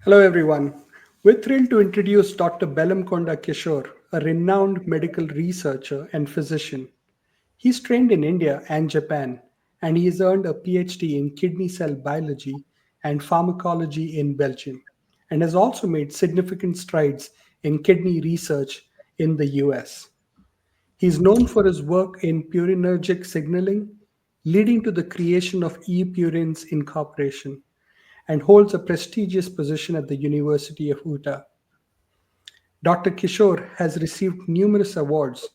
Hello, everyone. We're thrilled to introduce Dr. Bellamkonda Kishore, a renowned medical researcher and physician. He's trained in India and Japan, and he has earned a PhD in kidney cell biology and pharmacology in Belgium, and has also made significant strides in kidney research in the US. He's known for his work in purinergic signaling, leading to the creation of e-purines incorporation, and holds a prestigious position at the University of Utah. Dr. Kishore has received numerous awards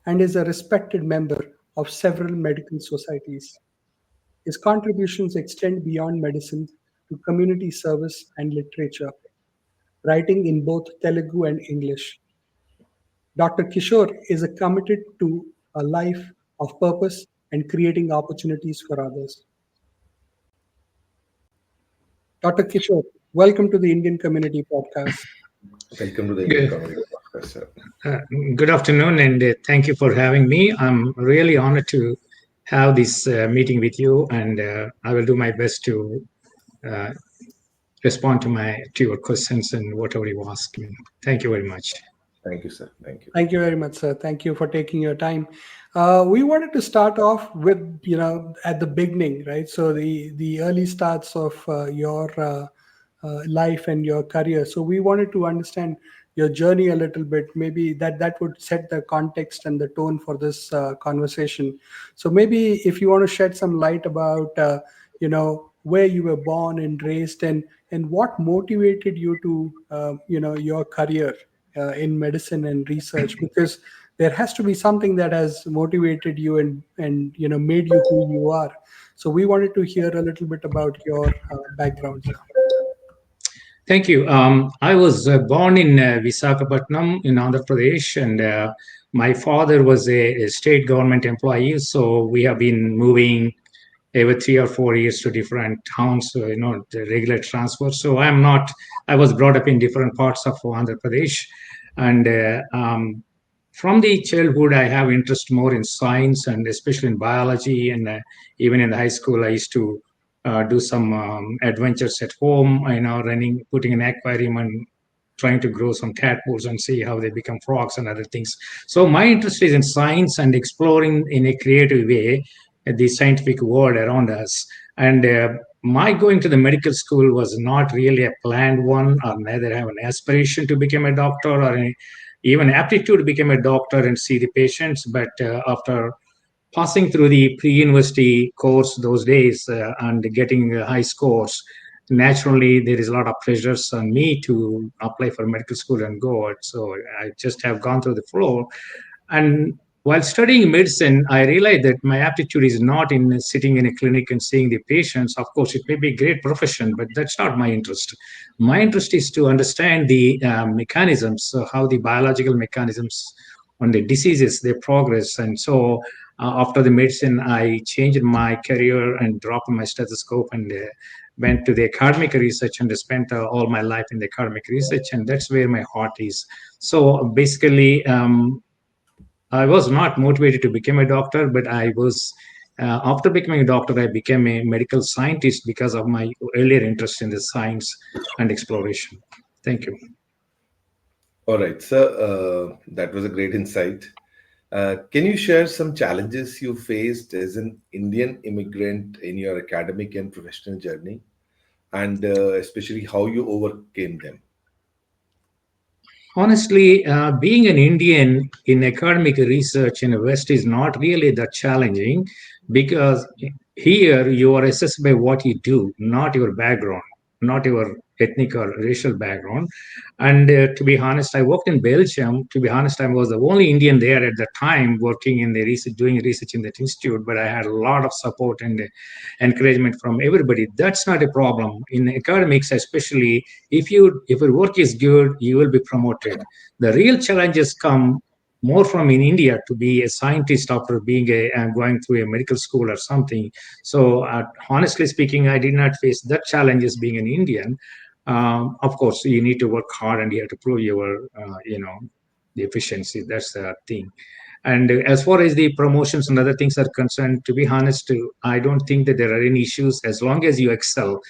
and is a respected member of several medical societies. His contributions extend beyond medicine to community service and literature, writing in both Telugu and English. Dr. Kishore is a committed to a life of purpose and creating opportunities for others. Dr. Kishore, welcome to the Indian Community Podcast. Welcome to the Indian Good, Community Podcast, sir. uh, good afternoon, and thank you for having me. I'm really honored to have this meeting with you, and I will do my best to uh, respond to your questions and whatever you ask me. Thank you very much. Thank you, sir. Thank you. Thank you very much, sir. Thank you for taking your time. We wanted to start off with, at the beginning, right? So the early starts of your life and your career. So we wanted to understand your journey a little bit. Maybe that would set the context and the tone for this conversation. So maybe if you want to shed some light about, where you were born and raised, and what motivated you to, your career in medicine and research, because there has to be something that has motivated you and made you who you are. So we wanted to hear a little bit about your background, sir. Thank you. I was born in Visakhapatnam in Andhra Pradesh, and my father was a state government employee. So we have been moving every 3 or 4 years to different towns, the regular transfer. So I was brought up in different parts of Andhra Pradesh. And from the childhood, I have interest more in science and especially in biology. And even in the high school, I used to do some adventures at home, putting an aquarium and trying to grow some tadpoles and see how they become frogs and other things. So my interest is in science and exploring in a creative way the scientific world around us. And my going to the medical school was not really a planned one, or neither have an aspiration to become a doctor or even aptitude to become a doctor and see the patients. But after passing through the pre-university course those days and getting high scores, naturally there is a lot of pressures on me to apply for medical school and go. So I just have gone through the flow. And while studying medicine, I realized that my aptitude is not in sitting in a clinic and seeing the patients. Of course, it may be a great profession, but that's not my interest. My interest is to understand the mechanisms, so how the biological mechanisms on the diseases, their progress. And so after the medicine, I changed my career and dropped my stethoscope and went to the academic research and spent all my life in the academic research. And that's where my heart is. So basically, I was not motivated to become a doctor, but after becoming a doctor, I became a medical scientist because of my earlier interest in the science and exploration. Thank you. All right, sir. That was a great insight. Can you share some challenges you faced as an Indian immigrant in your academic and professional journey, and especially how you overcame them? Honestly, being an Indian in academic research in the West is not really that challenging because here you are assessed by what you do, not your background, not your ethnic or racial background. And to be honest, I worked in Belgium. To be honest, I was the only Indian there at the time working in the research, doing research in that institute, but I had a lot of support and encouragement from everybody. That's not a problem. In academics, especially, if your work is good, you will be promoted. The real challenges come more from in India to be a scientist after being going through a medical school or something. So honestly speaking, I did not face that challenges being an Indian. Of course, you need to work hard and you have to prove your the efficiency. That's the thing. And as far as the promotions and other things are concerned, to be honest, I don't think that there are any issues as long as you excel.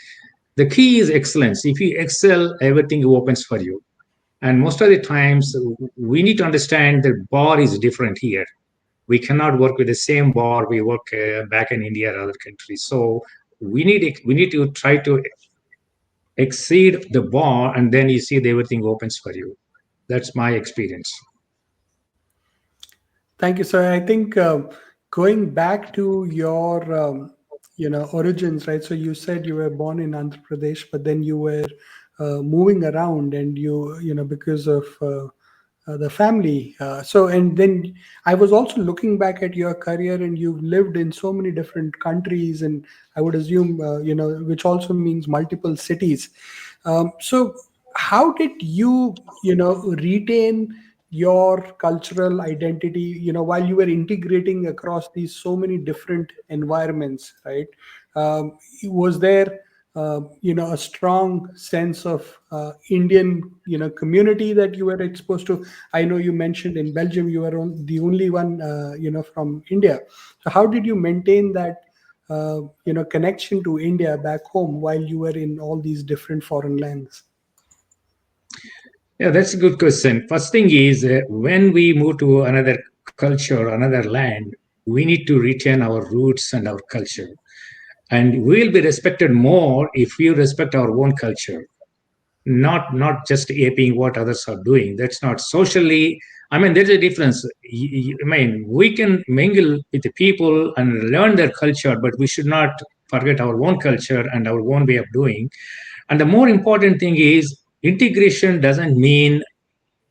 The key is excellence. If you excel, everything opens for you. And most of the times, we need to understand the bar is different here. We cannot work with the same bar we work back in India or other countries. So we need to try to exceed the bar, and then you see that everything opens for you. That's my experience. Thank you, sir. I think going back to your origins, right? So you said you were born in Andhra Pradesh, but then you were moving around, and because of the family. And then I was also looking back at your career, and you've lived in so many different countries, and I would assume which also means multiple cities. So how did you retain your cultural identity while you were integrating across these so many different environments, right? Was there a strong sense of Indian community that you were exposed to? I know you mentioned in Belgium you were the only one from India. So how did you maintain that connection to India back home while you were in all these different foreign lands? Yeah, that's a good question. First thing is, when we move to another culture, another land, we need to retain our roots and our culture. And we will be respected more if we respect our own culture, not just aping what others are doing. That's not socially. I mean, there's a difference. I mean, we can mingle with the people and learn their culture, but we should not forget our own culture and our own way of doing. And the more important thing is, integration doesn't mean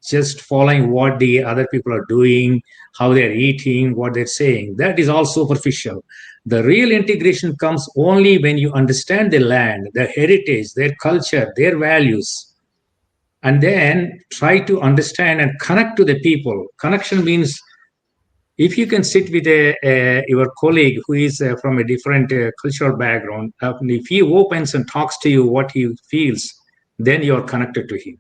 just following what the other people are doing, how they're eating, what they're saying. That is all superficial. The real integration comes only when you understand the land, their heritage, their culture, their values, and then try to understand and connect to the people. Connection means if you can sit with your colleague who is from a different cultural background, if he opens and talks to you what he feels, then you're connected to him.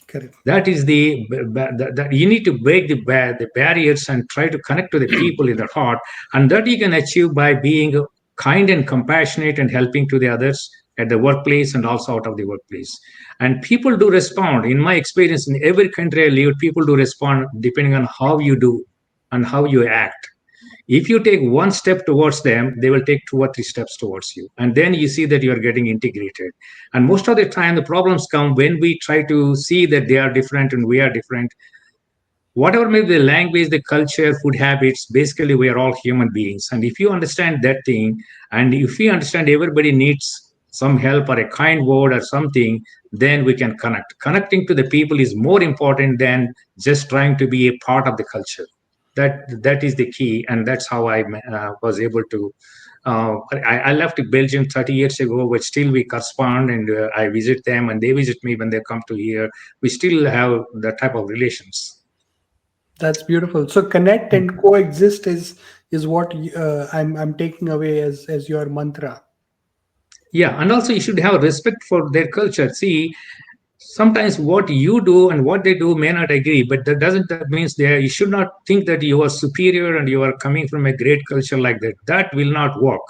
Correct. That is you need to break the barriers and try to connect to the people in the heart, and that you can achieve by being kind and compassionate and helping to the others at the workplace and also out of the workplace. And people do respond. In my experience, in every country I lived, people do respond depending on how you do and how you act. If you take one step towards them, they will take two or three steps towards you, and then you see that you are getting integrated. And most of the time the problems come when we try to see that they are different and we are different. Whatever may be the language, the culture, food habits, basically we are all human beings. And if you understand that thing, and if you understand everybody needs some help or a kind word or something, then we can connect. Connecting to the people is more important than just trying to be a part of the culture. That is the key, and that's how I was able to. I left Belgium 30 years ago, but still we correspond, and I visit them, and they visit me when they come to here. We still have that type of relations. That's beautiful. So connect and coexist is what I'm taking away as your mantra. Yeah, and also you should have respect for their culture. See, sometimes what you do and what they do may not agree, but that means there you should not think that you are superior and you are coming from a great culture like that. That will not work.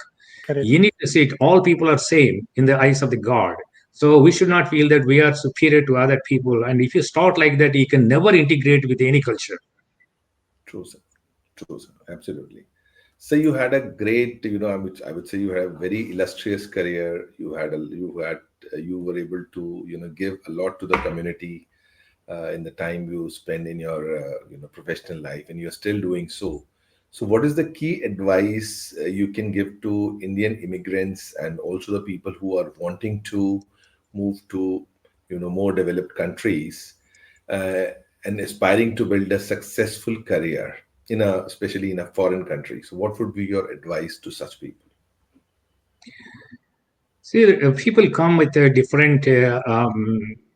You Correct. need to see it. All people are same in the eyes of the God. So we should not feel that we are superior to other people. And if you start like that, you can never integrate with any culture. True, sir. True, sir. Absolutely. So you had a great, I would say you had a very illustrious career. You were able to, give a lot to the community in the time you spend in your, professional life, and you're still doing so. So, what is the key advice you can give to Indian immigrants and also the people who are wanting to move to, more developed countries uh, and aspiring to build a successful career especially in a foreign country? So, what would be your advice to such people? See, people come with different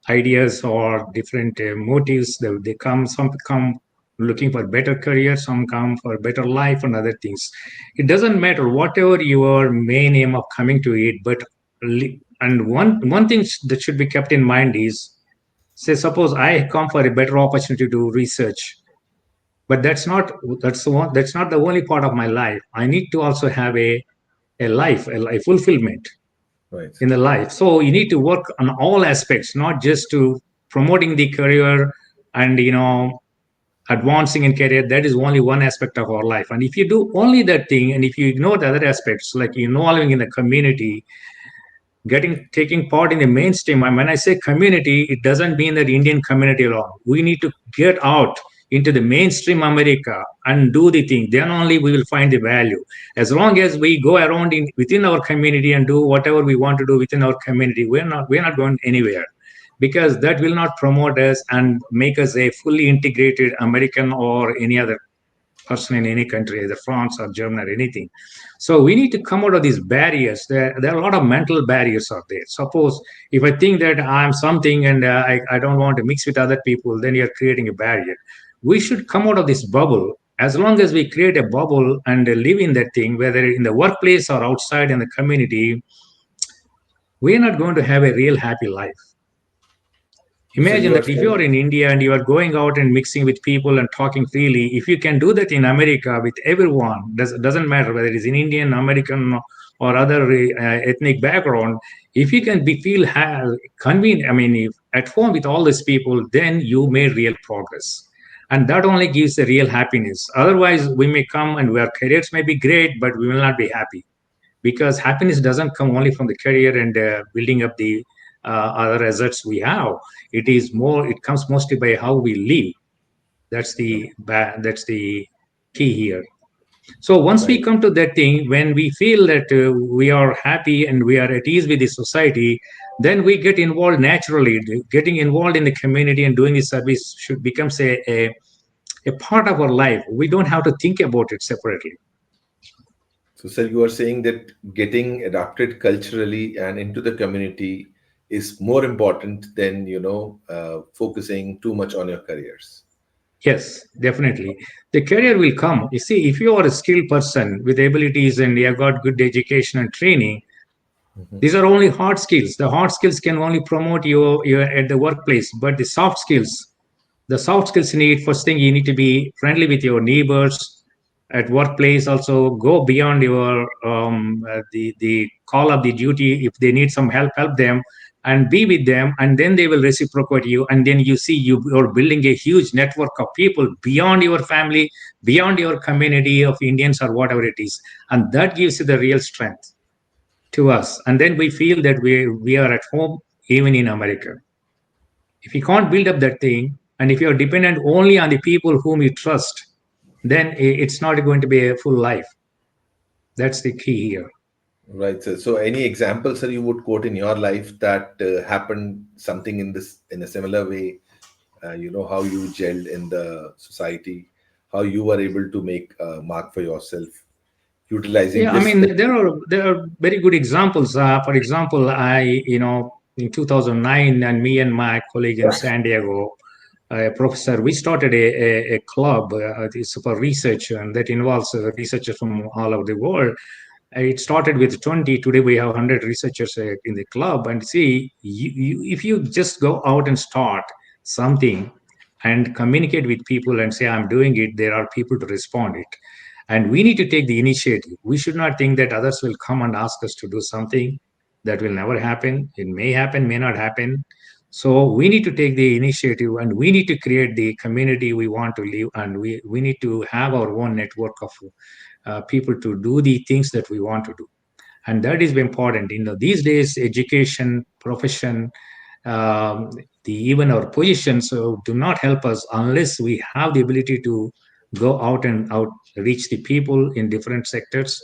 ideas or different motives. They come, some come looking for better career, some come for better life and other things. It doesn't matter whatever your main aim of coming to it, but and one thing that should be kept in mind is, say, suppose I come for a better opportunity to research, but that's not the only part of my life. I need to also have a life, a fulfillment. Right. in the life. So you need to work on all aspects, not just to promoting the career and advancing in career. That is only one aspect of our life. And if you do only that thing, and if you ignore the other aspects, like involving in the community, getting taking part in the mainstream. And when I say community, it doesn't mean that Indian community alone. We need to get out into the mainstream America and do the thing. Then only we will find the value. As long as we go around in within our community and do whatever we want to do within our community, we're not going anywhere, because that will not promote us and make us a fully integrated American or any other person in any country, either France or Germany or anything. So we need to come out of these barriers. There are a lot of mental barriers out there. Suppose if I think that I'm something and I don't want to mix with other people, then you're creating a barrier. We should come out of this bubble. As long as we create a bubble and live in that thing, whether in the workplace or outside in the community, we're not going to have a real happy life. So Imagine you are that if you are saying, in India and you are going out and mixing with people and talking freely, if you can do that in America with everyone, doesn't matter whether it's in Indian, American, or other ethnic background, if you can convenient, I mean, if at home with all these people, then you made real progress. And that only gives the real happiness. Otherwise, we may come and our careers may be great, but we will not be happy, because happiness doesn't come only from the career and building up the other assets we have. It comes mostly by how we live. That's the key here. So once we right. come to that thing, when we feel that we are happy and we are at ease with the society, then we get involved naturally. Getting involved in the community and doing the service should becomes a part of our life. We don't have to think about it separately. So, sir, you are saying that getting adapted culturally and into the community is more important than, focusing too much on your careers. Yes, definitely. The career will come. You see, if you are a skilled person with abilities and you have got good education and training, Mhm. these are only hard skills. The hard skills can only promote you at the workplace. But the soft skills you need, first thing, you need to be friendly with your neighbors at workplace. Also, go beyond your the call of the duty. If they need some help them and be with them, and then they will reciprocate you. And then you see you're building a huge network of people beyond your family, beyond your community of Indians or whatever it is, and that gives you the real strength to us. And then we feel that we are at home even in America. If you can't build up that thing, and if you're dependent only on the people whom you trust, then it's not going to be a full life. That's the key here. Right, sir. So, any examples, sir, you would quote in your life that happened something in a similar way? How you gelled in the society, how you were able to make a mark for yourself, utilizing Yeah, I this. mean, there are very good examples. For example, in 2009, and me and my colleague in San Diego, a professor, we started a club. It's for research, and that involves researchers from all over the world. It started with 20. Today we have 100 researchers in the club. And see, if you just go out and start something and communicate with people and say, I'm doing it, there are people to respond it. And we need to take the initiative. We should not think that others will come and ask us to do something. That will never happen. It may happen, may not happen. So we need to take the initiative, and we need to create the community we want to live, and we need to have our own network of people to do the things that we want to do. And that is important. These days, education, profession, um, even our positions do not help us unless we have the ability to go out and out reach the people in different sectors.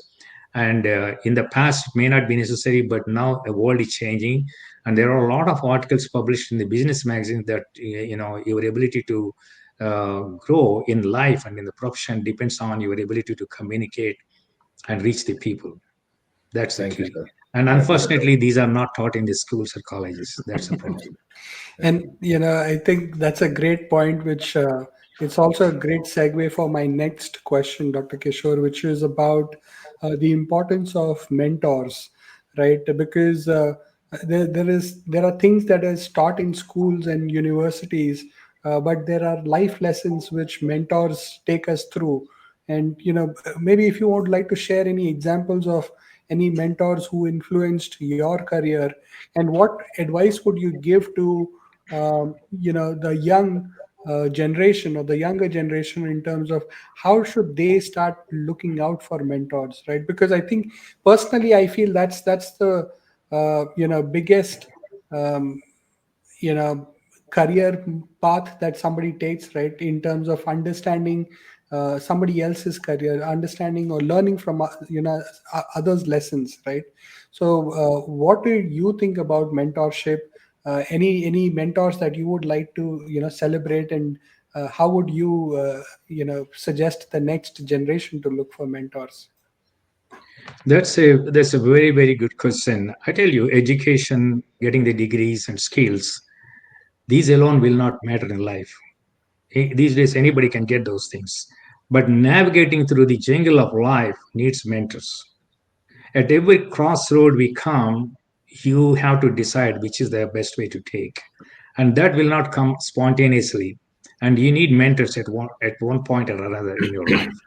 And in the past, it may not be necessary, but now the world is changing, and there are a lot of articles published in the business magazine that your ability to grow in life and in the profession depends on your ability to communicate and reach the people. That's the Thank you, key. sir. And That was a unfortunately, these are not taught in the schools or colleges. That's the problem. And I think that's a great point, which it's also a great segue for my next question, Dr. Kishore, which is about the importance of mentors, right? Because there are things that is taught in schools and universities, but there are life lessons which mentors take us through. And maybe if you would like to share any examples of any mentors who influenced your career, and what advice would you give to the young generation or the younger generation in terms of how should they start looking out for mentors, right? Because I think personally I feel that's the biggest um, you know career path that somebody takes, right, in terms of understanding somebody else's career, understanding or learning from others lessons, right? So what do you think about mentorship? Any mentors that you would like to celebrate, and how would you suggest the next generation to look for mentors? That's a very, very good question. I tell you, education, getting the degrees and skills, these alone will not matter in life. These days, anybody can get those things. But navigating through the jungle of life needs mentors. At every crossroad we come, you have to decide which is the best way to take. And that will not come spontaneously. And you need mentors at one point or another in your life.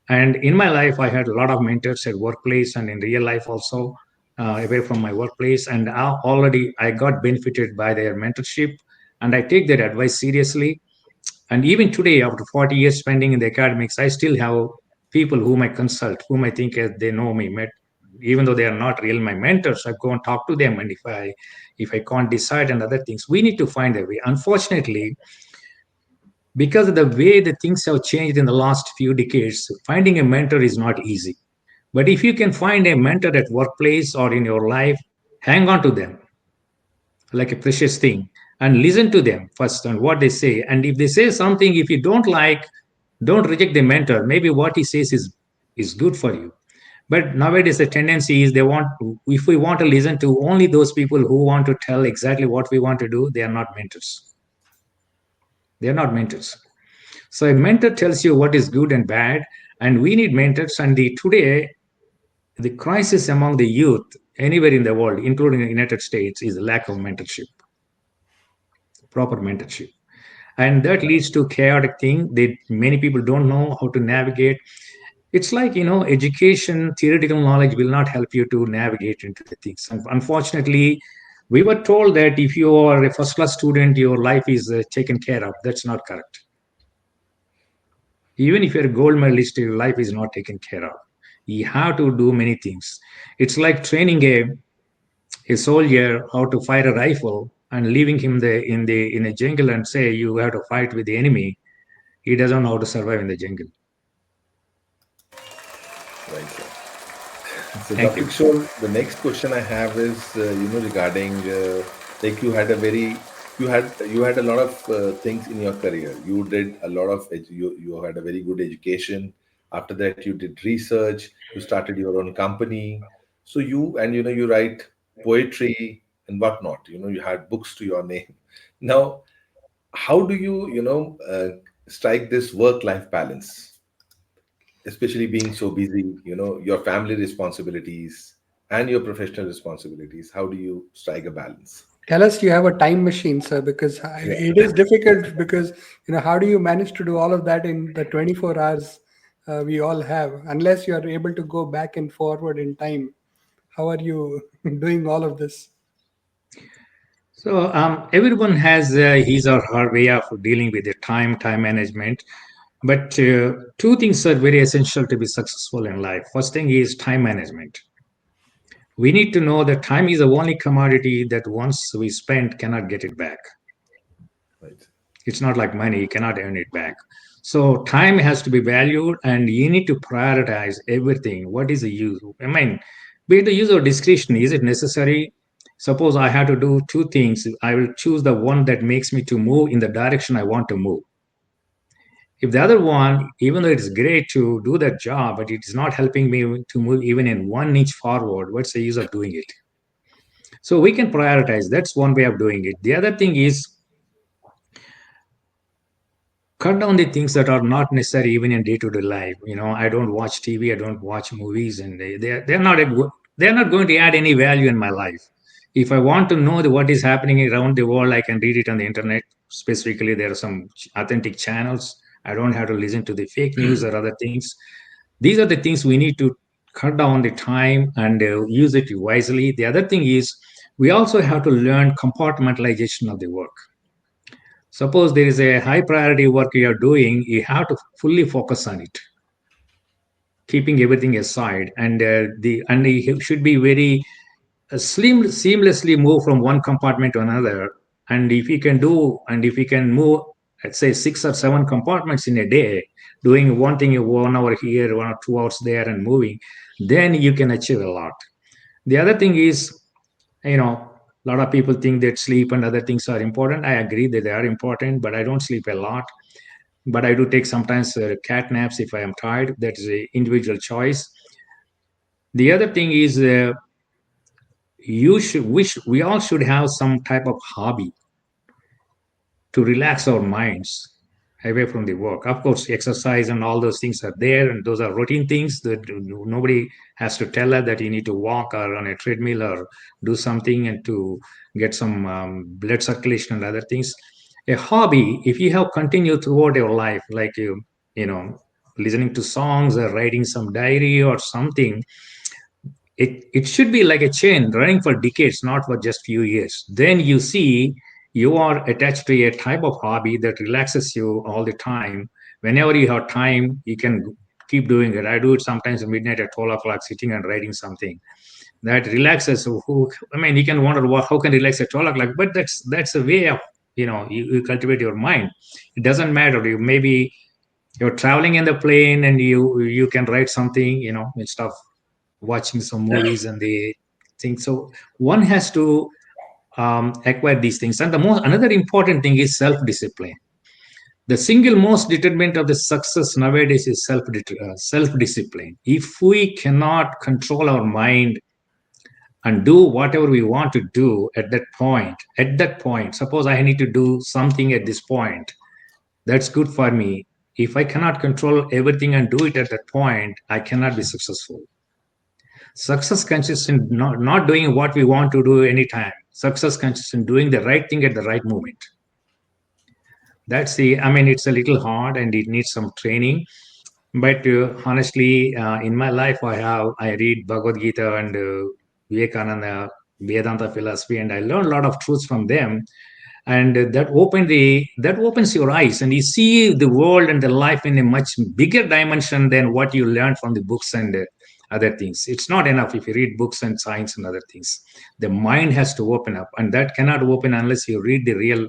And in my life, I had a lot of mentors at workplace and in real life also, away from my workplace. And already I got benefited by their mentorship, and I take their advice seriously. And even today, after 40 years spending in the academics, I still have people whom I consult, whom I think they know me. Even though they are not real my mentors, I go and talk to them. And if I can't decide and other things, we need to find a way. Unfortunately, because of the way the things have changed in the last few decades, finding a mentor is not easy. But if you can find a mentor at workplace or in your life, hang on to them like a precious thing and listen to them first on what they say. And if they say something, if you don't like, don't reject the mentor. Maybe what he says is good for you. But nowadays the tendency is if we want to listen to only those people who want to tell exactly what we want to do, they are not mentors. They are not mentors. So a mentor tells you what is good and bad, and we need mentors. And today the crisis among the youth anywhere in the world, including the United States, is lack of mentorship, proper mentorship. And that leads to chaotic thing that many people don't know how to navigate. It's like, education, theoretical knowledge will not help you to navigate into the things. And unfortunately, we were told that if you are a first class student, your life is taken care of. That's not correct. Even if you're a gold medalist, your life is not taken care of. You have to do many things. It's like training a soldier how to fire a rifle and leaving him in a jungle and say you have to fight with the enemy. He doesn't know how to survive in the jungle. Right, sir. So, Thank Dr. you. Kishore, the next question I have is, regarding like you had a lot of things in your career. You did a lot of you had a very good education. After that, you did research. You started your own company. So you write poetry and whatnot. You had books to your name. Now, how do you strike this work-life balance, especially being so busy, your family responsibilities and your professional responsibilities? How do you strike a balance? Tell us you have a time machine, sir, because Yeah. it is difficult. Because how do you manage to do all of that in the 24 hours we all have, unless you are able to go back and forward in time? How are you doing all of this? So everyone has his or her way of dealing with the time management. But two things are very essential to be successful in life. First thing is time management. We need to know that time is the only commodity that once we spend cannot get it back. Right. It's not like money, you cannot earn it back. So time has to be valued, and you need to prioritize everything. What is the use? I mean, be it the use of discretion, is it necessary? Suppose I have to do two things. I will choose the one that makes me to move in the direction I want to move. If the other one, even though it's great to do that job, but it is not helping me to move even in 1 inch forward, what's the use of doing it? So we can prioritize. That's one way of doing it. The other thing is cut down the things that are not necessary even in day-to-day life. I don't watch TV, I don't watch movies, and they're not going to add any value in my life. If I want to know what is happening around the world, I can read it on the internet. Specifically, there are some authentic channels. I don't have to listen to the fake news or other things. These are the things we need to cut down the time and use it wisely. The other thing is we also have to learn compartmentalization of the work. Suppose there is a high priority work you are doing, you have to fully focus on it, keeping everything aside, and it should be very seamlessly move from one compartment to another. And if you can do, and if you can move, let's say 6 or 7 compartments in a day, doing one thing 1 hour here, 1 or 2 hours there, and moving, then you can achieve a lot. The other thing is, a lot of people think that sleep and other things are important. I agree that they are important, but I don't sleep a lot. But I do take sometimes cat naps if I am tired. That is a individual choice. The other thing is, we all should have some type of hobby to relax our minds away from the work. Of course, exercise and all those things are there, and those are routine things that nobody has to tell us that you need to walk or on a treadmill or do something and to get some blood circulation and other things. A hobby, if you have continued throughout your life, like you know, listening to songs or writing some diary or something, it should be like a chain running for decades, not for just few years. Then you see you are attached to a type of hobby that relaxes you all the time. Whenever you have time, you can keep doing it. I do it sometimes at midnight at 12 o'clock, sitting and writing something that relaxes. I mean, you can wonder how can relax at 12 o'clock, but that's a way of you cultivate your mind. It doesn't matter. You maybe you're traveling in the plane and you can write something, instead of watching some movies and the things. So one has to acquire these things. And the most another important thing is self-discipline. The single most determinant of the success nowadays is self-discipline. If we cannot control our mind and do whatever we want to do at that point, suppose I need to do something at this point, that's good for me. If I cannot control everything and do it at that point, I cannot be successful. Success consists in not doing what we want to do anytime. Success consists in doing the right thing at the right moment. I mean, it's a little hard and it needs some training. But honestly, in my life, I read Bhagavad Gita and Vivekananda, Vedanta philosophy, and I learned a lot of truths from them. And that opens your eyes, and you see the world and the life in a much bigger dimension than what you learn from the books and other things. It's not enough if you read books and science and other things. The mind has to open up, and that cannot open unless you read the real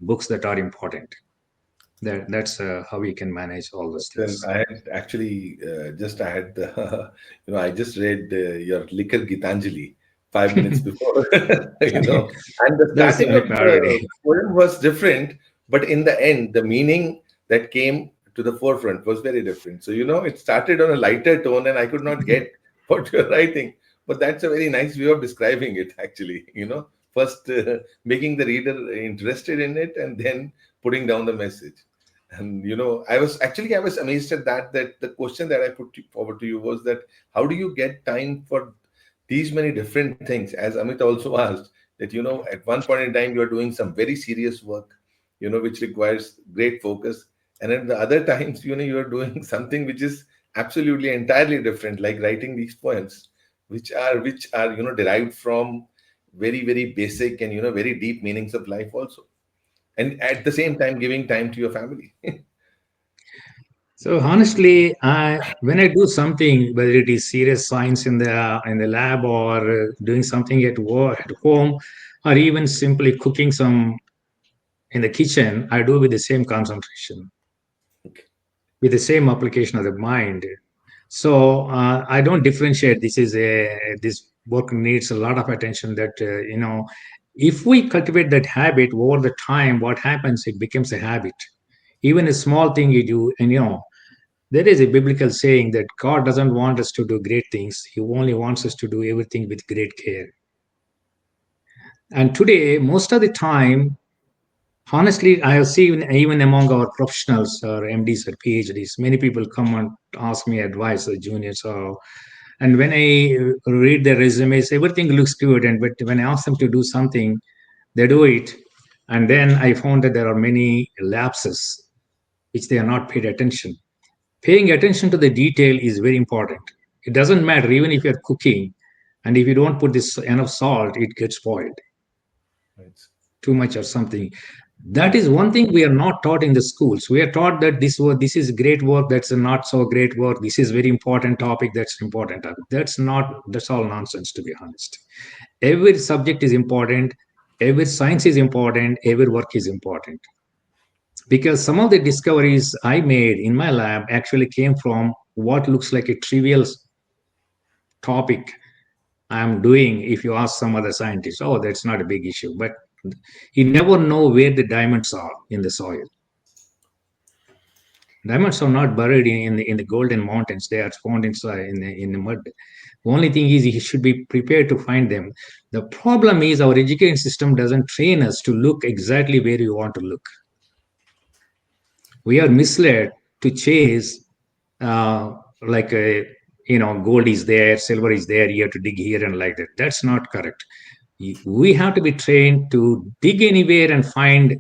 books that are important. That's how we can manage all those Then things. I had actually I had I just read your Likar Gitanjali 5 minutes before, and the That's starting my of priority. the poem was different, but in the end, the meaning that came to the forefront was very different. So it started on a lighter tone, and I could not get what you're writing, but that's a very nice way of describing it. Actually, first making the reader interested in it, and then putting down the message. And I was amazed at that the question that I put forward to you was that how do you get time for these many different things, as Amit also asked, that at one point in time you are doing some very serious work, which requires great focus, and at the other times you are doing something which is absolutely entirely different, like writing these poems, which are derived from very very basic and very deep meanings of life also, and at the same time giving time to your family. So honestly, when I do something, whether it is serious science in the lab or doing something at work, at home, or even simply cooking some in the kitchen, I do with the same concentration, with the same application of the mind. So I don't differentiate. This work needs a lot of attention. If we cultivate that habit over the time, what happens? It becomes a habit. Even a small thing you do, and there is a biblical saying that God doesn't want us to do great things. He only wants us to do everything with great care. And today, most of the time, honestly, I have seen even among our professionals or MDs or PhDs, many people come and ask me advice, or juniors. And when I read their resumes, everything looks good. But when I ask them to do something, they do it. And then I found that there are many lapses which they are not paid attention. Paying attention to the detail is very important. It doesn't matter, even if you're cooking, and if you don't put this enough salt, it gets spoiled Right. too much or something. That is one thing we are not taught in the schools. We are taught that this is great work, that's a not so great work, this is very important topic, that's important topic. That's all nonsense, to be honest. Every subject is important, every science is important, every work is important. Because some of the discoveries I made in my lab actually came from what looks like a trivial topic I'm doing. If you ask some other scientist, oh, that's not a big issue. But you never know where the diamonds are in the soil. Diamonds are not buried in the golden mountains. They are found in the mud. The only thing is you should be prepared to find them. The problem is our education system doesn't train us to look exactly where you want to look. We are misled to chase like a, gold is there, silver is there, you have to dig here and like that. That's not correct. We have to be trained to dig anywhere and find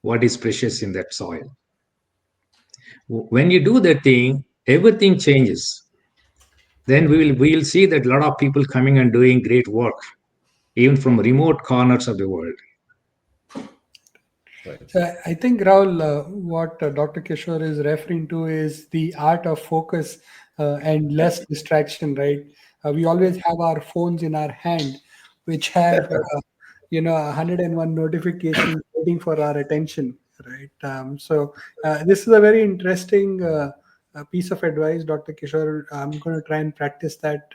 what is precious in that soil. When you do that thing, everything changes. Then we will see that a lot of people coming and doing great work, even from remote corners of the world. Right. So I think, Rahul, what Dr. Kishore is referring to is the art of focus and less distraction, right? We always have our phones in our hand, which have, 101 notifications waiting for our attention, right? So this is a very interesting piece of advice, Dr. Kishore. I'm going to try and practice that.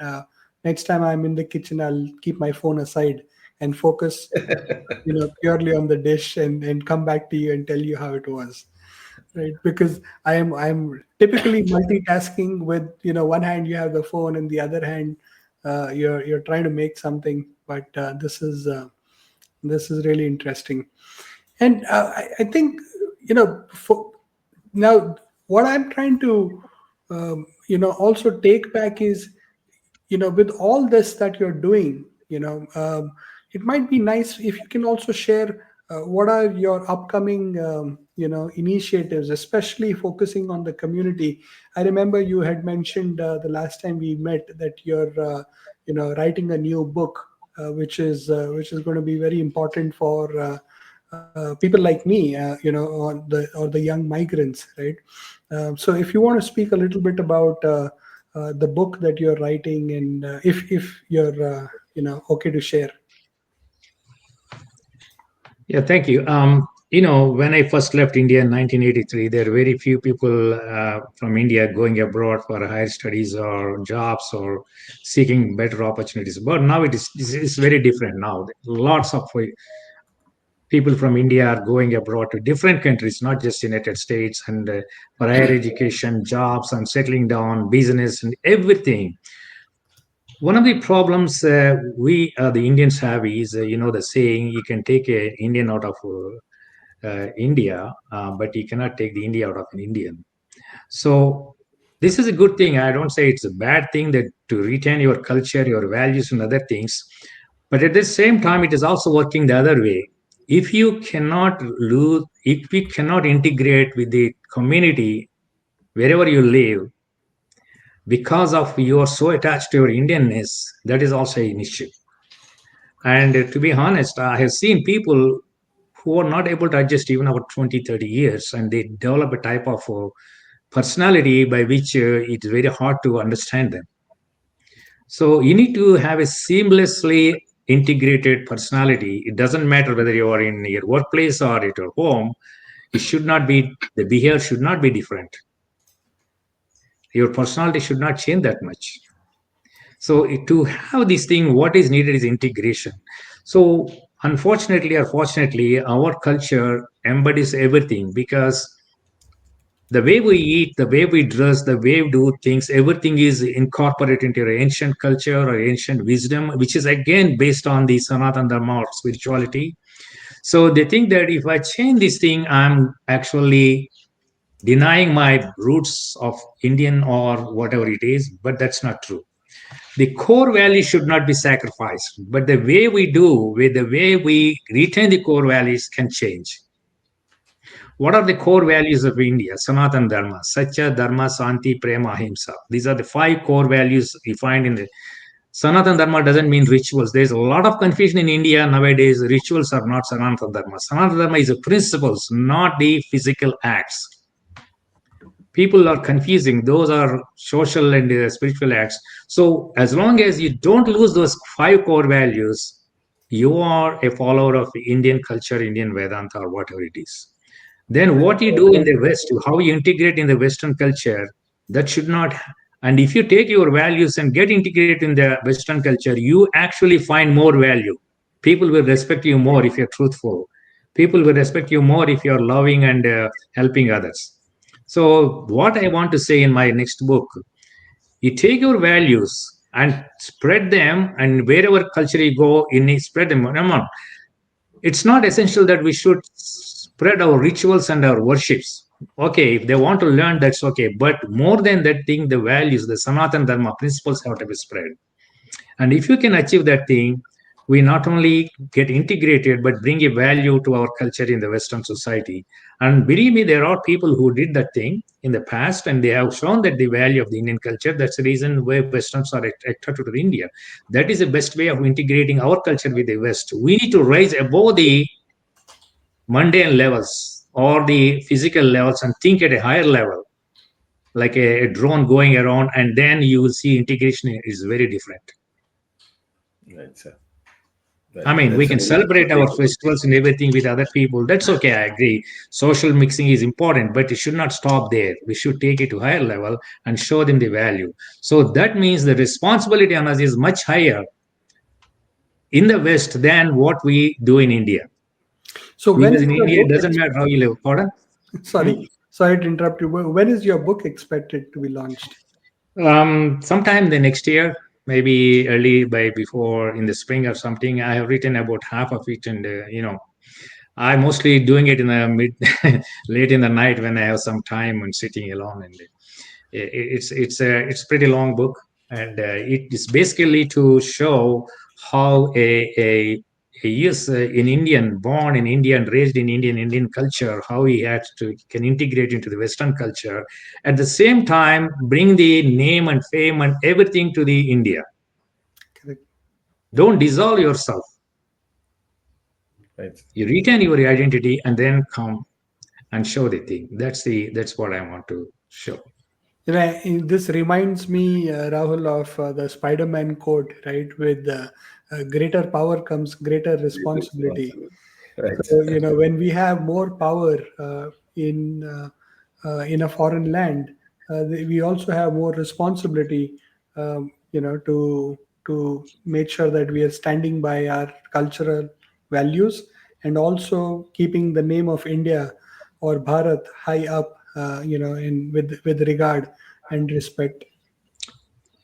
Next time I'm in the kitchen, I'll keep my phone aside and focus purely on the dish, and come back to you and tell you how it was, right? Because I'm typically multitasking with, one hand you have the phone and the other hand you're trying to make something. But this is really interesting. And I think, for now, what I'm trying to also take back is, with all this that you're doing, it might be nice if you can also share what are your upcoming initiatives, especially focusing on the community. I remember you had mentioned the last time we met that you're writing a new book, which is going to be very important for people like me, or the young migrants, right? So if you want to speak a little bit about the book that you're writing, and if you're okay to share. Yeah, thank you. When I first left India in 1983, there were very few people from India going abroad for higher studies or jobs or seeking better opportunities. But now it's very different now. Lots of people from India are going abroad to different countries, not just United States, and for higher education, jobs, and settling down, business, and everything. One of the problems the Indians have is, the saying, you can take a Indian out of India, but you cannot take the India out of an Indian. So this is a good thing. I don't say it's a bad thing that to retain your culture, your values, and other things. But at the same time, it is also working the other way. If we cannot integrate with the community wherever you live, because of you are so attached to your Indianness, that is also an issue. And to be honest, I have seen people who are not able to adjust even over 20, 30 years, and they develop a type of personality by which it's very hard to understand them. So you need to have a seamlessly integrated personality. It doesn't matter whether you are in your workplace or at your home. The behavior should not be different. Your personality should not change that much. So to have this thing, what is needed is integration. So unfortunately or fortunately, our culture embodies everything, because the way we eat, the way we dress, the way we do things, everything is incorporated into your ancient culture or ancient wisdom, which is again based on the Sanatana Dharma or spirituality. So they think that if I change this thing, I'm actually denying my roots of Indian or whatever it is, but that's not true. The core values should not be sacrificed, but the way we retain the core values can change. What are the core values of India? Sanatan Dharma, Satya, Dharma, Santi, Prema, Ahimsa. These are the 5 core values you find in the Sanatan Dharma. Doesn't mean rituals. There's a lot of confusion in India nowadays. Rituals are not Sanatan Dharma. Sanatan Dharma is the principles, not the physical acts. People are confusing. Those are social and spiritual acts. So as long as you don't lose those 5 core values, you are a follower of Indian culture, Indian Vedanta, or whatever it is. Then what you do in the West, how you integrate in the Western culture, that should not. And if you take your values and get integrated in the Western culture, you actually find more value. People will respect you more if you're truthful. People will respect you more if you're loving and helping others. So, what I want to say in my next book, you take your values and spread them, and wherever culture you go, you need spread them. Come on, it's not essential that we should spread our rituals and our worships. Okay, if they want to learn, that's okay. But more than that thing, the values, the Sanatan Dharma principles have to be spread. And if you can achieve that thing, we not only get integrated, but bring a value to our culture in the Western society. And believe me, there are people who did that thing in the past, and they have shown that the value of the Indian culture. That's the reason why Westerns are attracted to India. That is the best way of integrating our culture with the West. We need to rise above the mundane levels or the physical levels and think at a higher level, like a drone going around, and then you will see integration is very different. Right, sir. I Right. mean, we That's a can very good celebrate our takeaway. festivals and everything with other people. That's okay. I agree. Social mixing is important, but it should not stop there. We should take it to higher level and show them the value. So that means the responsibility on us is much higher in the West than what we do in India. So when Because is in your India, it book doesn't matter how you live. Pardon? Hmm? sorry to interrupt you. When is your book expected to be launched? Sometime the next year, maybe early by before in the spring or something. I have written about half of it, and I'm mostly doing it in the mid, late in the night when I have some time and sitting alone. And it's pretty long book, and it is basically to show how a yes, an Indian born in India and raised in Indian culture, how he had to can integrate into the Western culture, at the same time bring the name and fame and everything to the India. Correct. Don't dissolve yourself. Right. You retain your identity and then come and show the thing. That's what I want to show. This reminds me, Rahul, of the Spider-Man quote, right? With greater power comes greater responsibility. Responsibility. Right. So, when we have more power in a foreign land, we also have more responsibility, to make sure that we are standing by our cultural values and also keeping the name of India or Bharat high up, in with regard and respect.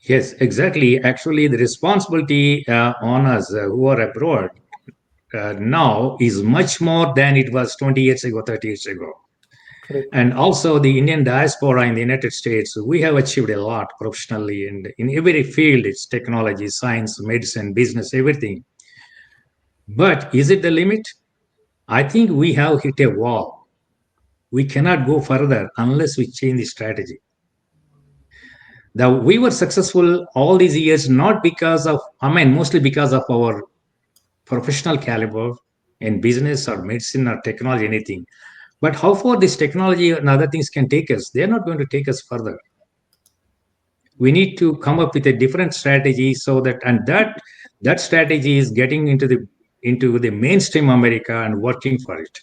Yes, exactly. Actually, the responsibility on us who are abroad now is much more than it was 20 years ago, 30 years ago. Correct. And also, the Indian diaspora in the United States, we have achieved a lot professionally and in every field. It's technology, science, medicine, business, everything. But is it the limit? I think we have hit a wall. We cannot go further unless we change the strategy. We were successful all these years not because of, I mean, mostly because of our professional caliber in business or medicine or technology, anything. But how far this technology and other things can take us, they're not going to take us further. We need to come up with a different strategy so that, and that strategy is getting into the mainstream America and working for it.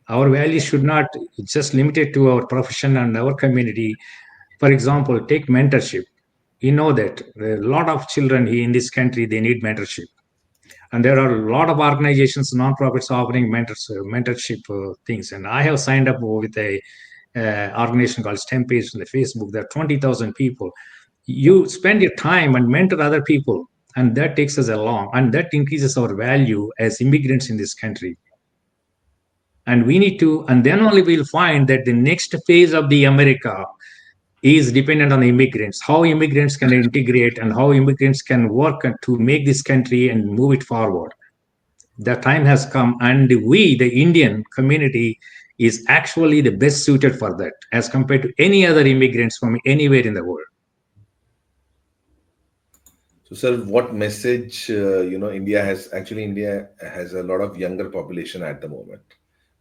Our values should not just limited to our profession and our community. For example, take mentorship. You know that a lot of children here in this country, they need mentorship. And there are a lot of organizations, non-profits offering mentorship things. And I have signed up with a organization called STEM Page on the Facebook. There are 20,000 people. You spend your time and mentor other people, and that takes us along, and that increases our value as immigrants in this country. And we need to, and then only we'll find that the next phase of the America is dependent on the immigrants, how immigrants can integrate and how immigrants can work to make this country and move it forward. The time has come, and we, the Indian community, is actually the best suited for that as compared to any other immigrants from anywhere in the world. So, sir, what message, India has a lot of younger population at the moment.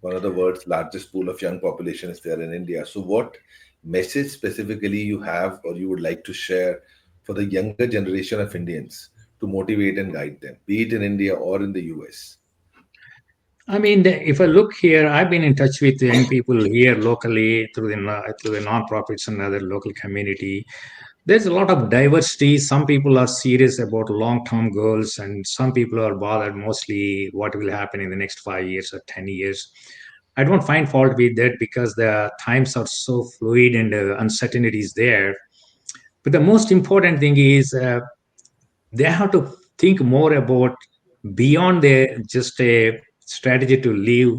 One of the world's largest pool of young population is there in India. So, what message specifically you have or you would like to share for the younger generation of Indians to motivate and guide them, be it in India or in the US? I mean, if I look here, I've been in touch with young people here locally through the non-profits and other local community. There's a lot of diversity. Some people are serious about long-term goals, and some people are bothered mostly what will happen in the next 5 years or 10 years. I don't find fault with that because the times are so fluid and uncertainty is there. But the most important thing is they have to think more about beyond the just a strategy to live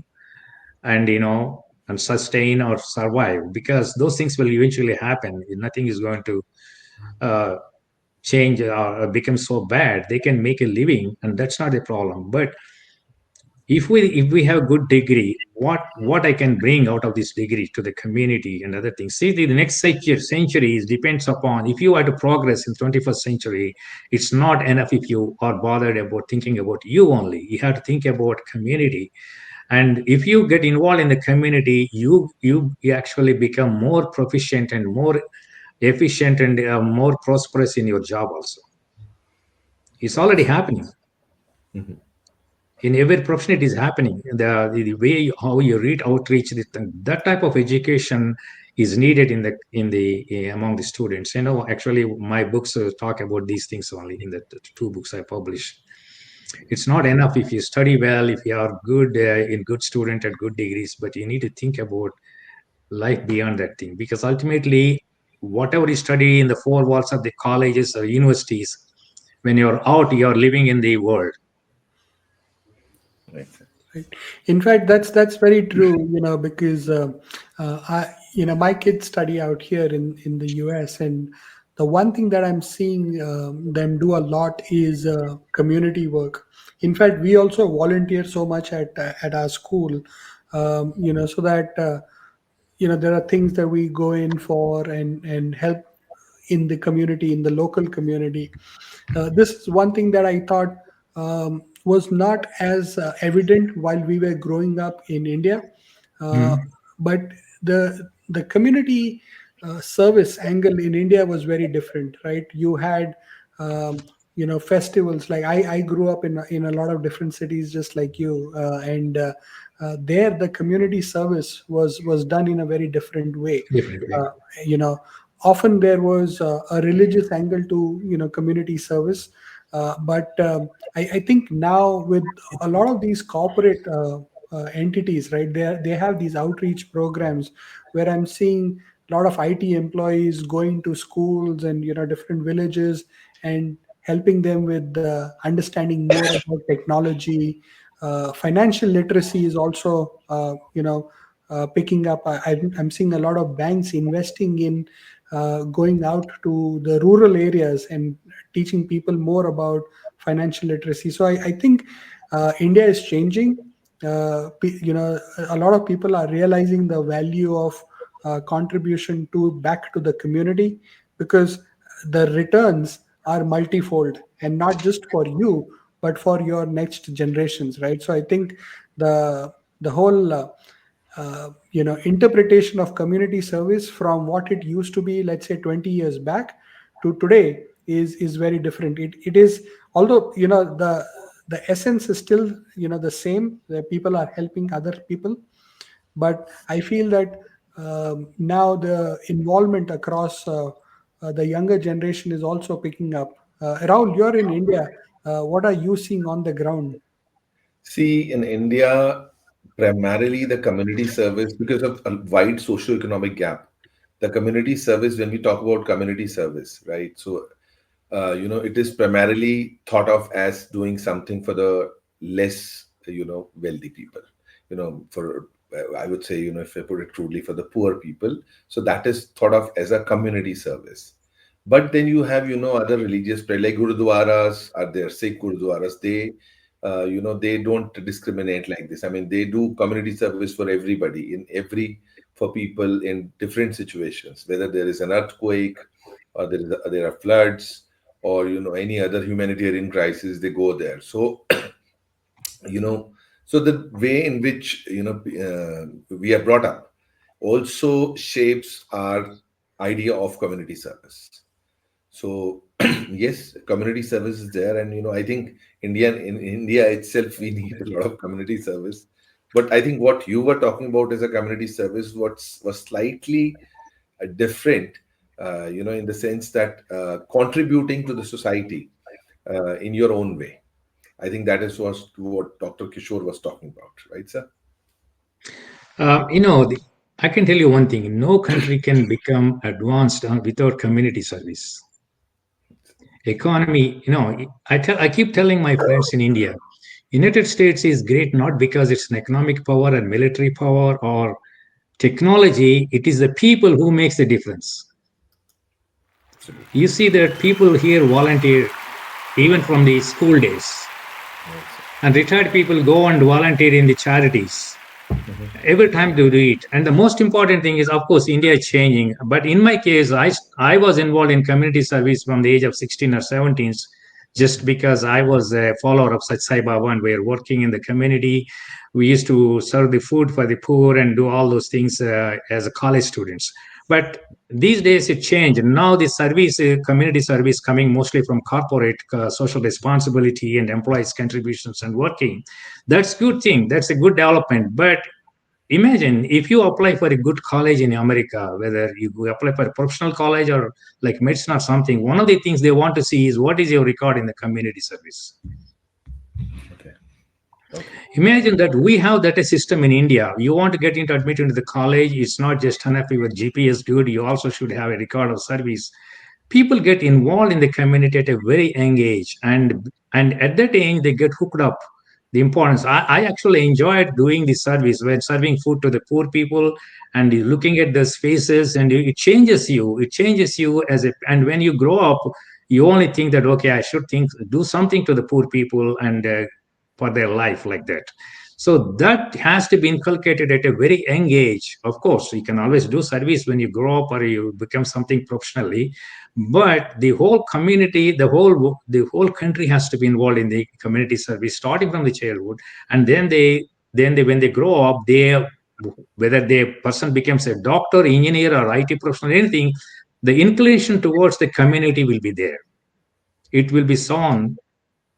and and sustain or survive, because those things will eventually happen. Nothing is going to uh, change or become so bad. They can make a living, and that's not a problem. But if we have good degree, what I can bring out of this degree to the community and other things. See, the next century is depends upon, if you are to progress in 21st century, it's not enough if you are bothered about thinking about you only. You have to think about community. And if you get involved in the community, you actually become more proficient and more efficient and more prosperous in your job also. It's already Yes. happening Mhm. in every profession. It is happening. The way how you read outreach, that type of education is needed in the among the students. Actually, my books talk about these things only in the two books I published. It's not enough if you study well, if you are good in good student at good degrees, but you need to think about life beyond that thing, because ultimately whatever you study in the four walls of the colleges or universities, when you're out, you're living in the world. Right. Right. In fact, that's very true. Because my kids study out here in the U.S., and the one thing that I'm seeing them do a lot is community work. In fact, we also volunteer so much at our school, so that there are things that we go in for and help in the community, in the local community. This is one thing that I thought was not as evident while we were growing up in India, uh, Mhm. but the community service angle in India was very different, right? You had festivals. Like I grew up in a lot of different cities, just like you, and there the community service was done in a very different way. Different way. Uh, you know, Often there was a religious angle to community service, but I think now with a lot of these corporate entities, right? They have these outreach programs where I'm seeing a lot of IT employees going to schools and different villages and helping them with understanding more about technology. Financial literacy is also picking up. I'm seeing a lot of banks investing in going out to the rural areas and teaching people more about financial literacy. So I think India is changing. A lot of people are realizing the value of contribution to back to the community, because the returns are multifold, and not just for you but for your next generations, right? So I think the whole interpretation of community service from what it used to be, let's say 20 years back, to today is very different. It is, although the essence is still the same, the people are helping other people, but I feel that now the involvement across the younger generation is also picking up. Rahul, you're in India. What are you seeing on the ground? See, in India, primarily the community service, because of a wide socio-economic gap, the community service, when we talk about community service, right? So, it is primarily thought of as doing something for the less, wealthy people, for, I would say, if I put it crudely, for the poor people. So that is thought of as a community service. But then you have, other religious prayer, like gurudwaras are there, Sikh gurudwaras. They they don't discriminate like this. I mean, they do community service for everybody, for people in different situations, whether there is an earthquake, or there are floods, or any other humanitarian crisis, they go there. So you know so the way in which we are brought up also shapes our idea of community service. So yes, community service is there, and I think in India itself we need a lot of community service. But I think what you were talking about as a community service was slightly different, in the sense that contributing to the society in your own way. I think that is was what Dr. Kishore was talking about, right, sir? I can tell you one thing: no country can become advanced without community service. Economy, I keep telling my friends in India, United States is great not because it's an economic power and military power or technology. It is the people who makes the difference. Absolutely. You see that people here volunteer even from the school days, Right, sir. and retired people go and volunteer in the charities Mhm. every time to do it. And the most important thing is, of course, India is changing, but in my case, I was involved in community service from the age of 16 or 17, just because I was a follower of Sat Sai Baba and we are working in the community. We used to serve the food for the poor and do all those things as a college students. But these days it changed. Now the service, community service, coming mostly from corporate social responsibility and employees' contributions and working. That's good thing. That's a good development. But imagine if you apply for a good college in America, whether you apply for a professional college or like medicine or something, one of the things they want to see is what is your record in the community service. Okay. Okay. Imagine that we have that a system in India. You want to get into admit into the college, it's not just enough if your GPA is good, you also should have a record of service. People get involved in the community at a very young age, and at that age they get hooked up the importance. I actually enjoyed doing the service when serving food to the poor people and looking at those faces, and it changes you as a, and when you grow up you only think that okay, I should think do something to the poor people and for their life like that. So that has to be inculcated at a very young age. Of course, you can always do service when you grow up or you become something professionally, but the whole community, the whole country has to be involved in the community service, starting from the childhood, and then they when they grow up, they whether the person becomes a doctor, engineer, or IT professional, anything, the inclination towards the community will be there. It will be sown,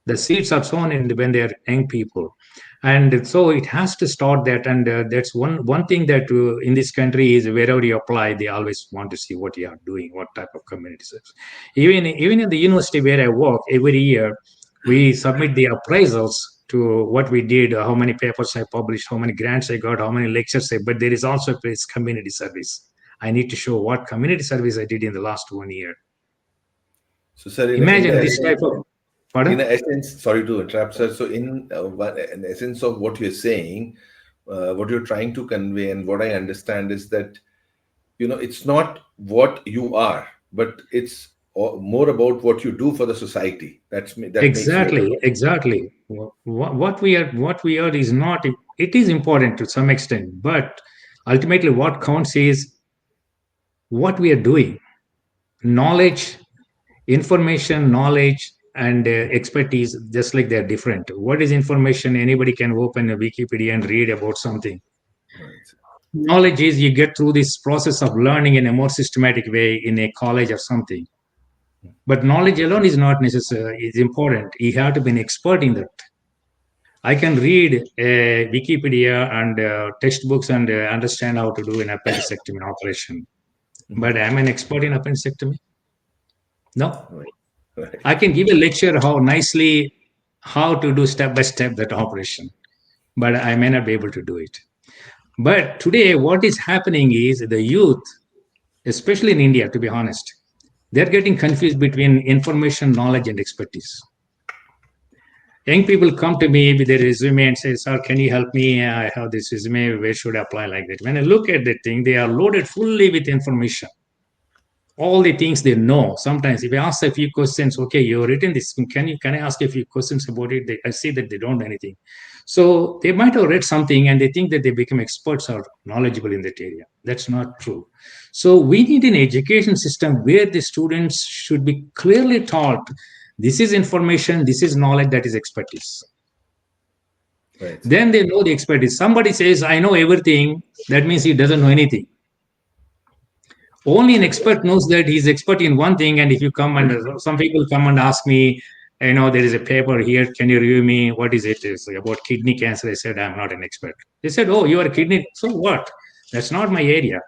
the seeds are sown in when they are young people, and so it has to start that. And that's one thing that in this country is wherever you apply they always want to see what you are doing, what type of community service. Even in the university where I work, every year we submit the appraisals to what we did, how many papers I published, how many grants I got, how many lectures but there is also a place community service. I need to show what community service I did in the last 1 year. So, sir, Imagine this type of, in pardon? essence, sorry to interrupt, sir. So, in essence of what you're saying, what you're trying to convey, and what I understand is that it's not what you are, but it's more about what you do for the society. That makes you. Exactly, exactly. What we are is not. It is important to some extent, but ultimately, what counts is what we are doing. Knowledge, information, knowledge, and expertise. Just like they're different. What is information? Anybody can open a Wikipedia and read about something. Right. Knowledge is you get through this process of learning in a more systematic way in a college or something. But knowledge alone is not necessary. It's important. You have to be an expert in that. I can read Wikipedia and textbooks and understand how to do an appendectomy operation. Mhm. But am I an expert in appendectomy? No. Right. Right. I can give a lecture how to do step by step that operation, but I may not be able to do it. But today, what is happening is the youth, especially in India, to be honest, they're getting confused between information, knowledge, and expertise. Young people come to me with their resume and say, "Sir, can you help me? I have this resume. Where should I apply?" Like that. When I look at the thing, they are loaded fully with information. all the things they know. Sometimes if I ask a few questions, okay, you've written this, can I ask a few questions about it? I see that they don't know anything. So they might have read something and they think that they become experts or knowledgeable in that area. That's not true. So we need an education system where the students should be clearly taught this is information, this is knowledge, that is expertise. Right, sir. Then they know the expertise. Somebody says, I know everything, that means he doesn't know anything. Only an expert knows that he's expert in one thing. And if you come and some people come and ask me, there is a paper here, can you review me? What is it? It's about kidney cancer. I said, I'm not an expert. They said, oh, you are a kidney. So what? That's not my area.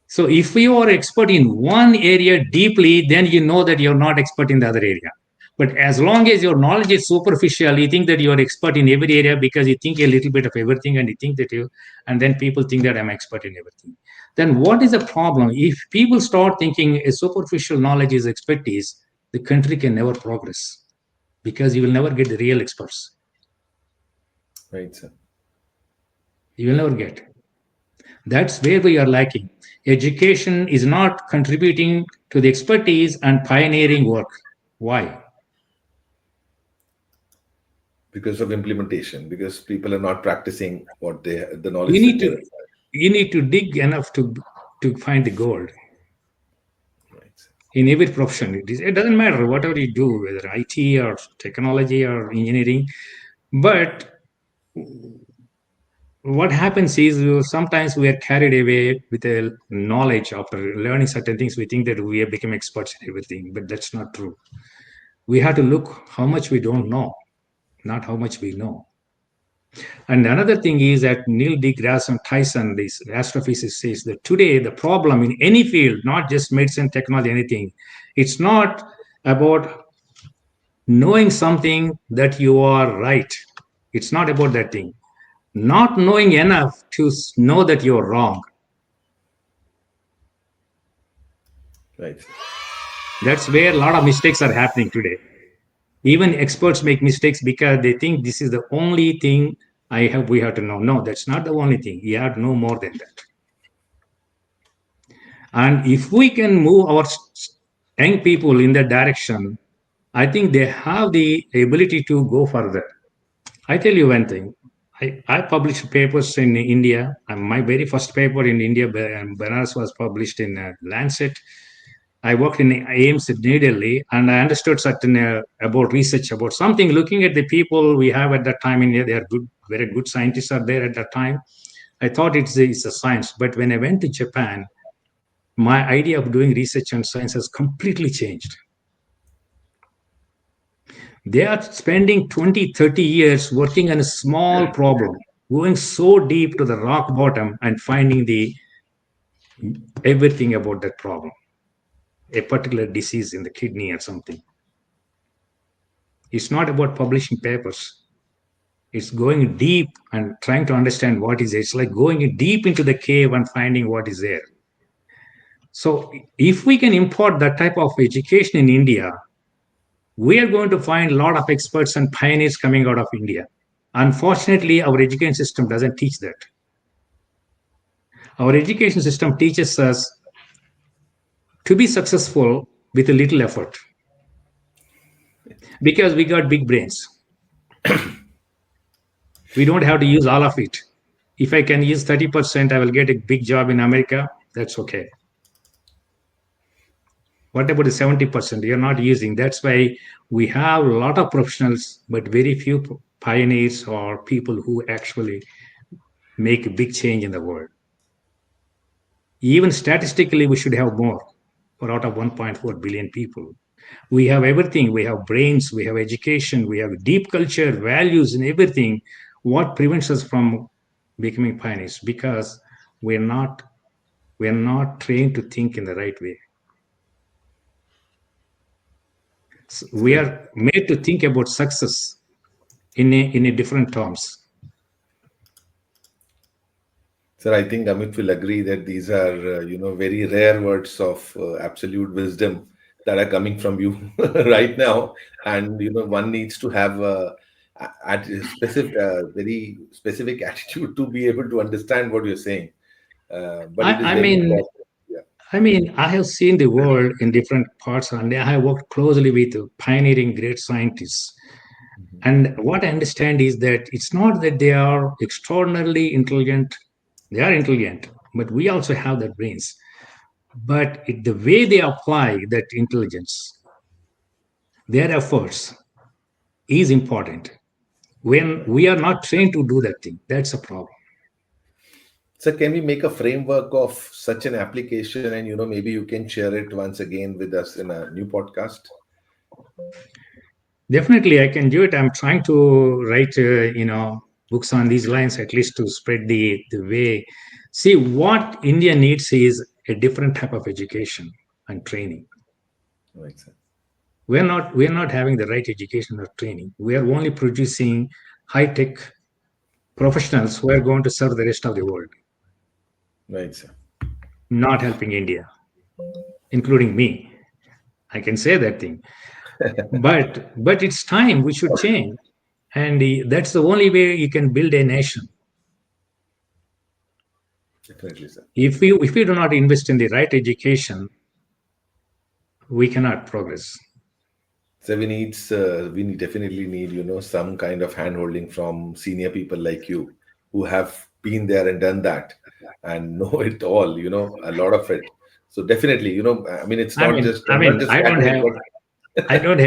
So if you are expert in one area deeply, then you know that you're not expert in the other area. But as long as your knowledge is superficial, you think that you're expert in every area because you think a little bit of everything, and you think that and then people think that I'm expert in everything. Then what is the problem? If people start thinking a superficial knowledge is expertise, the country can never progress because you will never get the real experts. Right, sir. You will never get. That's where we are lacking. Education is not contributing to the expertise and pioneering work. Why? Because of implementation, because people are not practicing the You knowledge that need they to have. you need to dig enough to find the gold Right, sir. in every profession. It doesn't matter whatever you do, whether IT or technology or engineering. But what happens is sometimes we are carried away with a knowledge after learning certain things. We think that we have become experts in everything, but that's not true. We have to look how much we don't know, not how much we know. And another thing is that Neil deGrasse Tyson, this astrophysicist, says that today the problem in any field, not just medicine, technology, anything, it's not about knowing something that you are right. It's not about that thing. Not knowing enough to know that you're wrong. Right, sir. That's where a lot of mistakes are happening today. Even experts make mistakes because they think this is the only thing we have to know. No, that's not the only thing. You have to know more than that. And if we can move our young people in that direction, I think they have the ability to go further. I tell you one thing. I published papers in India. And my very first paper in India, Banaras, was published in Lancet. I worked in AIMS in New Delhi, and I understood certain about research about something. Looking at the people we have at that time in India, they are good, very good scientists are there at that time. I thought it's a science, but when I went to Japan, my idea of doing research and science has completely changed. They are spending 20, 30 years working on a small problem, going so deep to the rock bottom and finding the everything about that problem, a particular disease in the kidney or something. It's not about publishing papers. It's going deep and trying to understand what is it. It's like going deep into the cave and finding what is there. So if we can import that type of education in India, we are going to find a lot of experts and pioneers coming out of India. Unfortunately, our education system doesn't teach that. Our education system teaches us to be successful with a little effort because we got big brains. We don't have to use all of it. If I can use 30%, I will get a big job in America. That's okay. What about the 70% you're not using? That's why we have a lot of professionals, but very few pioneers or people who actually make a big change in the world. Even statistically, we should have more for out of 1.4 billion people. We have everything. We have brains, we have education, we have deep culture, values, and everything. What prevents us from becoming pioneers? Because we're not trained to think in the right way. So we Sir, are made to think about success in a different terms. sir, I think Amit will agree that these are, very rare words of absolute wisdom that are coming from you right now, and one needs to have a specific, very specific attitude to be able to understand what you're saying. But it is I very mean, important. Yeah. I mean, I have seen the world in different parts, and I have worked closely with pioneering great scientists. Mhm. And what I understand is that it's not that they are extraordinarily intelligent, they are intelligent, but we also have that brains. But the way they apply that intelligence, their efforts is important. When Right. we are not trained to do that thing, that's a problem. So can we make a framework of such an application, and maybe you can share it once again with us in a new podcast? Definitely, I can do it. I'm trying to write, books on these lines at least to spread the way. See, what India needs is a different type of education and training. Right, sir. We're not having the right education or training. We are only producing high tech professionals who are going to serve the rest of the world, Right, sir. not helping India, including me. I can say that thing. But it's time we should change, and that's the only way you can build a nation. Definitely, sir. If we do not invest in the right education, we cannot progress. So definitely need, some kind of hand holding from senior people like you who have been there and done that and know it all, a lot of it. So definitely, I mean, it's I not mean, just I I'm not mean, just academic, but I don't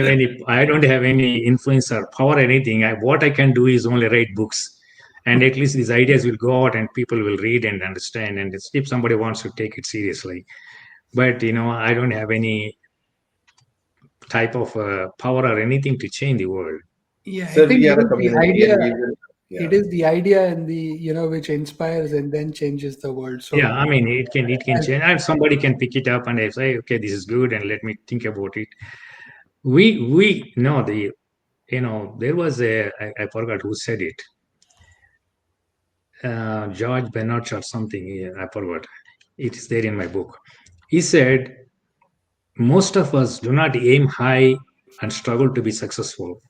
have any influence or power or anything. What I can do is only write books, and at least these ideas will go out and people will read and understand. And if somebody wants to take it seriously, but I don't have any type of power or anything to change the world. Yeah, I sir, think we are a community and we will, it yeah, is the idea and the which inspires and then changes the world. Yeah, So I mean, it can as change, and somebody can pick it up and they say, okay, this is good, and let me think about it. We know there was I forgot who said it, George Bernard or something. Yeah, I forgot. It is there in my book. He said most of us do not aim high and struggle to be successful.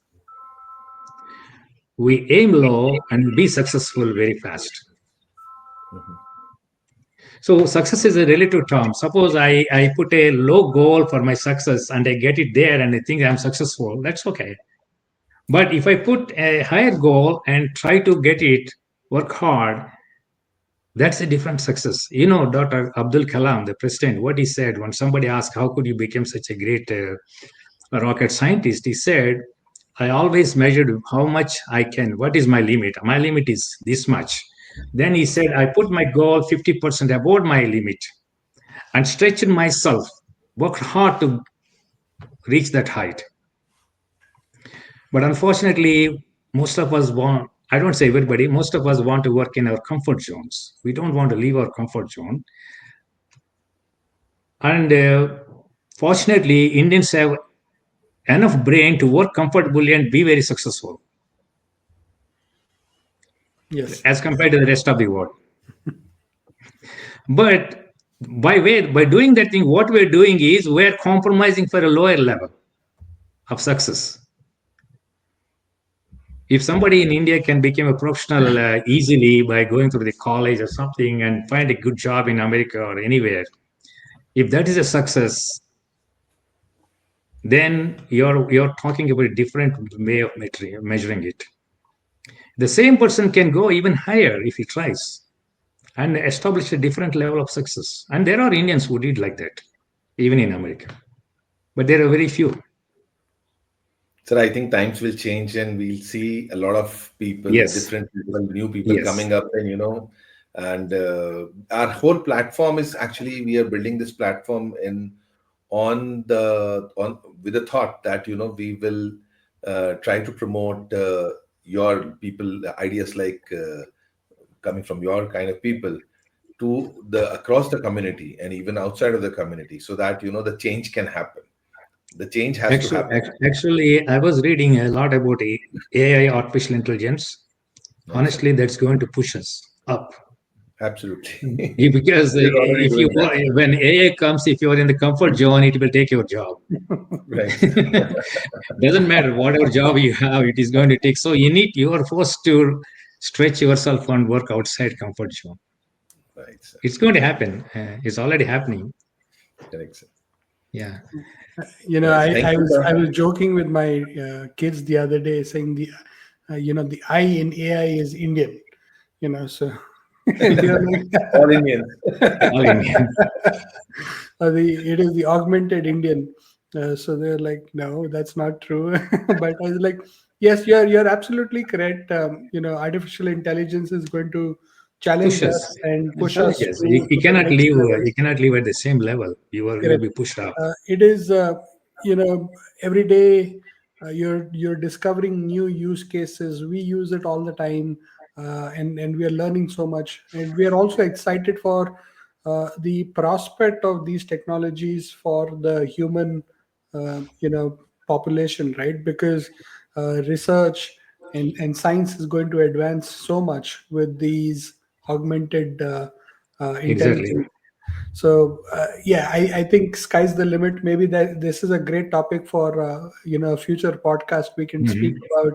We aim low and be successful very fast. mhm, So success is a relative term. Suppose I put a low goal for my success and I get it there and I think I'm successful, that's okay. But if I put a higher goal and try to get it, work hard, that's a different success. Dr. Abdul Kalam, the president, what he said when somebody asked, how could you become such a great rocket scientist? He said, I always measured how much I can. What is my limit? My limit is this much. Then he said, I put my goal 50% above my limit and stretched myself, worked hard to reach that height. But unfortunately, most of us want, I don't say everybody, most of us want to work in our comfort zones. We don't want to leave our comfort zone. And fortunately, Indians have enough brain to work comfortably and be very successful yes, as compared to the rest of the world. But by doing that thing, what we're doing is we're compromising for a lower level of success. If somebody in India can become a professional easily by going through the college or something and find a good job in America or anywhere, if that is a success, then you're talking about a different way of measuring it. The same person can go even higher if he tries and establish a different level of success. And there are Indians who did like that, even in America, but there are very few. sir, I think times will change and we'll see a lot of people, Yes, different people, new people yes. coming up, and and our whole platform is actually we are building this platform in on the on with the thought that we will try to promote your people ideas like coming from your kind of people to the across the community and even outside of the community so that the change can happen, the change has to happen. Actually, I was reading a lot about AI, artificial intelligence. Right, sir. Honestly, that's going to push us up. Absolutely. Because It is already if you doing that. when AI comes, if you're in the comfort zone, it will take your job. Right, sir. Doesn't matter whatever job you have, it is going to take. So you are forced to stretch yourself and work outside comfort zone. Right, sir. It's going to happen. It's already happening. Correct, sir. Yeah. Right. Thank you, I sir. was joking with my kids the other day, saying the I in AI is Indian. So they're All Indians. like, All Indian. it is the augmented Indian. So they're like, no, that's not true. But I was like, yes, you're absolutely correct. Artificial intelligence is going to Push challenge us. us and push Challenge us us. to the next level. You cannot live at the same level. You'll Correct. be pushed up. It is, every day you're discovering new use cases. We use it all the time, and we are learning so much. And we are also excited for the prospect of these technologies for the human, population, right? Because research and science is going to advance so much with these augmented Exactly. intelligence. So yeah, I think sky's the limit. Maybe that this is a great topic for a future podcast. We can speak Hmm.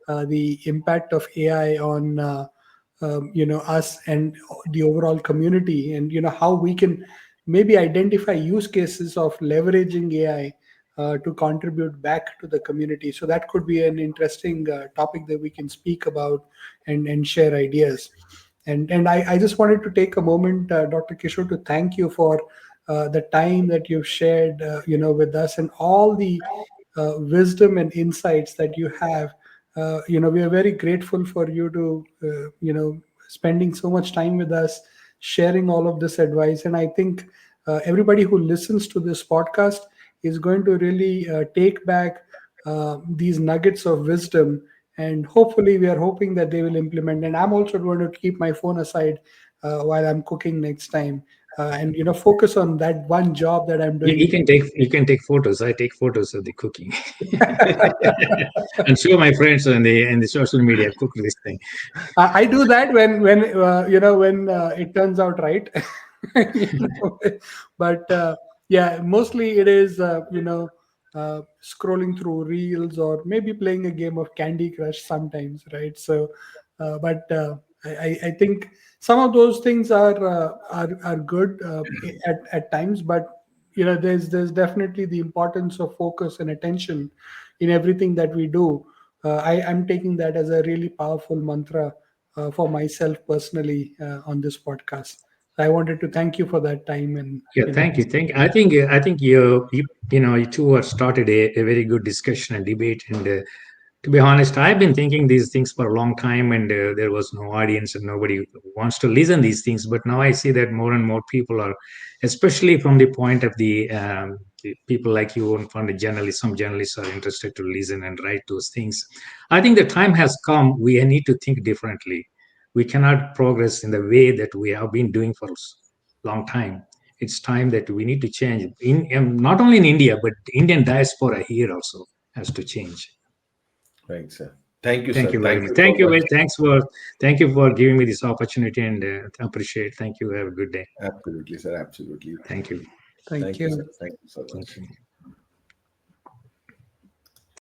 about the impact of AI on us and the overall community, and how we can maybe identify use cases of leveraging AI to contribute back to the community. So that could be an interesting topic that we can speak about and share ideas. And I just wanted to take a moment, Dr. Kishore, to thank you for the time that you've shared, with us, and all the wisdom and insights that you have. We are very grateful for you to, spending so much time with us, sharing all of this advice. And I think everybody who listens to this podcast is going to really take back these nuggets of wisdom, and hopefully we are hoping that they will implement. And I'm also going to keep my phone aside while I'm cooking next time, and focus on that one job that I'm You, doing. you can take you can take photos. I take photos of the cooking and show my friends on the social media. Cook this thing. I do that when it turns out right. You know, but yeah, mostly it is scrolling through reels or maybe playing a game of Candy Crush sometimes, right? So, but I think some of those things are good at times, but there's definitely the importance of focus and attention in everything that we do. I'm taking that as a really powerful mantra for myself personally on this podcast. So I wanted to thank you for that time and Yeah, thank you. I think you two have started a very good discussion and debate. And to be honest, I've been thinking these things for a long time, and there was no audience and nobody wants to listen these things. But now I see that more and more people are, especially from the point of the people like you and from the journalists. Some journalists are interested to listen and write those things. I think the time has come. We need to think differently. We cannot progress in the way that we have been doing for a long time. It's time that we need to change. Not only in India, but Indian diaspora here also has to change. Right, sir. Thank you, Thank sir. you very Thank much. you so much. Thank you for giving me this opportunity, and appreciate. Thank you. Have a good day. Absolutely, sir. Absolutely. Thank you. thank Thank you, you. sir. Thank you so Thank much. you.